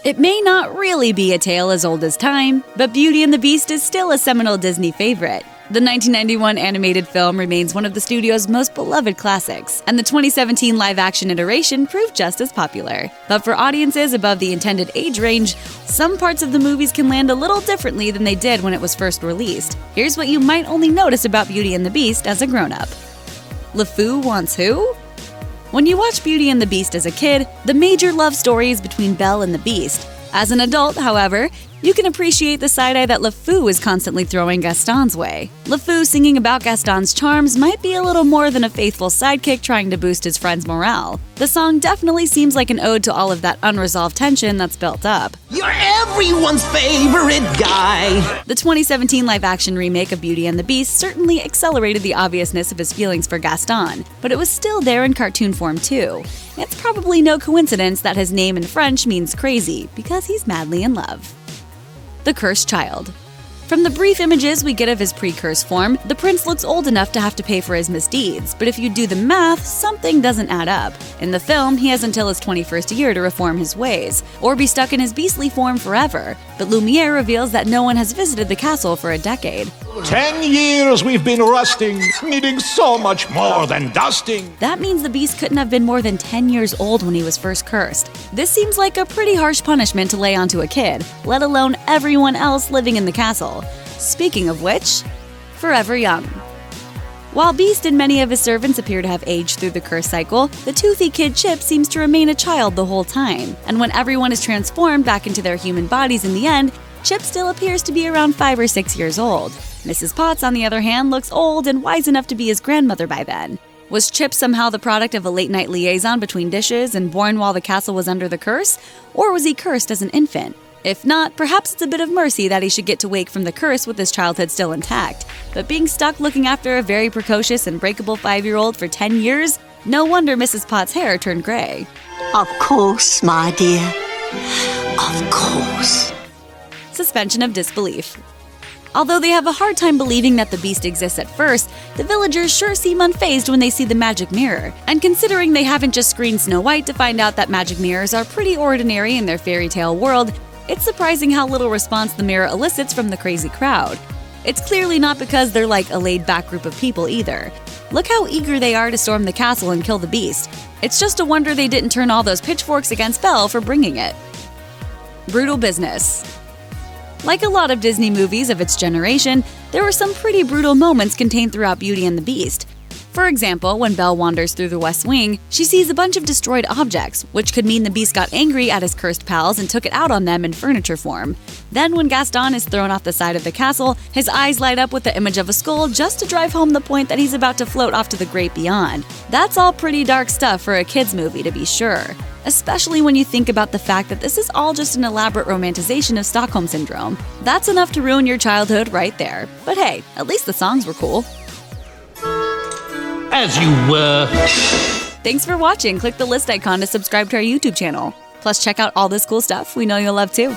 It may not really be a tale as old as time, but Beauty and the Beast is still a seminal Disney favorite. The 1991 animated film remains one of the studio's most beloved classics, and the 2017 live-action iteration proved just as popular. But for audiences above the intended age range, some parts of the movies can land a little differently than they did when it was first released. Here's what you might only notice about Beauty and the Beast as a grown-up. LeFou wants who? When you watch Beauty and the Beast as a kid, the major love story is between Belle and the Beast. As an adult, however, you can appreciate the side-eye that LeFou is constantly throwing Gaston's way. LeFou singing about Gaston's charms might be a little more than a faithful sidekick trying to boost his friend's morale. The song definitely seems like an ode to all of that unresolved tension that's built up. You're everyone's favorite guy! The 2017 live-action remake of Beauty and the Beast certainly accelerated the obviousness of his feelings for Gaston, but it was still there in cartoon form too. It's probably no coincidence that his name in French means crazy, because he's madly in love. The Cursed Child. From the brief images we get of his pre-cursed form, the prince looks old enough to have to pay for his misdeeds, but if you do the math, something doesn't add up. In the film, he has until his 21st year to reform his ways, or be stuck in his beastly form forever, but Lumiere reveals that no one has visited the castle for a decade. 10 years we've been rusting, needing so much more than dusting. That means the beast couldn't have been more than 10 years old when he was first cursed. This seems like a pretty harsh punishment to lay onto a kid, let alone everyone else living in the castle. Speaking of which, forever young. While Beast and many of his servants appear to have aged through the curse cycle, the toothy kid Chip seems to remain a child the whole time. And when everyone is transformed back into their human bodies in the end, Chip still appears to be around 5 or 6 years old. Mrs. Potts, on the other hand, looks old and wise enough to be his grandmother by then. Was Chip somehow the product of a late-night liaison between dishes and born while the castle was under the curse? Or was he cursed as an infant? If not, perhaps it's a bit of mercy that he should get to wake from the curse with his childhood still intact. But being stuck looking after a very precocious and breakable 5-year-old for 10 years, no wonder Mrs. Potts' hair turned gray. Of course, my dear. Of course. Suspension of disbelief. Although they have a hard time believing that the beast exists at first, the villagers sure seem unfazed when they see the magic mirror. And considering they haven't just screened Snow White to find out that magic mirrors are pretty ordinary in their fairy tale world, it's surprising how little response the mirror elicits from the crazy crowd. It's clearly not because they're like a laid-back group of people either. Look how eager they are to storm the castle and kill the beast. It's just a wonder they didn't turn all those pitchforks against Belle for bringing it. Brutal business. Like a lot of Disney movies of its generation, there were some pretty brutal moments contained throughout Beauty and the Beast. For example, when Belle wanders through the West Wing, she sees a bunch of destroyed objects, which could mean the Beast got angry at his cursed pals and took it out on them in furniture form. Then when Gaston is thrown off the side of the castle, his eyes light up with the image of a skull just to drive home the point that he's about to float off to the great beyond. That's all pretty dark stuff for a kids' movie, to be sure. Especially when you think about the fact that this is all just an elaborate romanticization of Stockholm Syndrome. That's enough to ruin your childhood right there. But hey, at least the songs were cool. As you were. Thanks for watching. Click the list icon to subscribe to our YouTube channel. Plus, check out all this cool stuff we know you'll love too.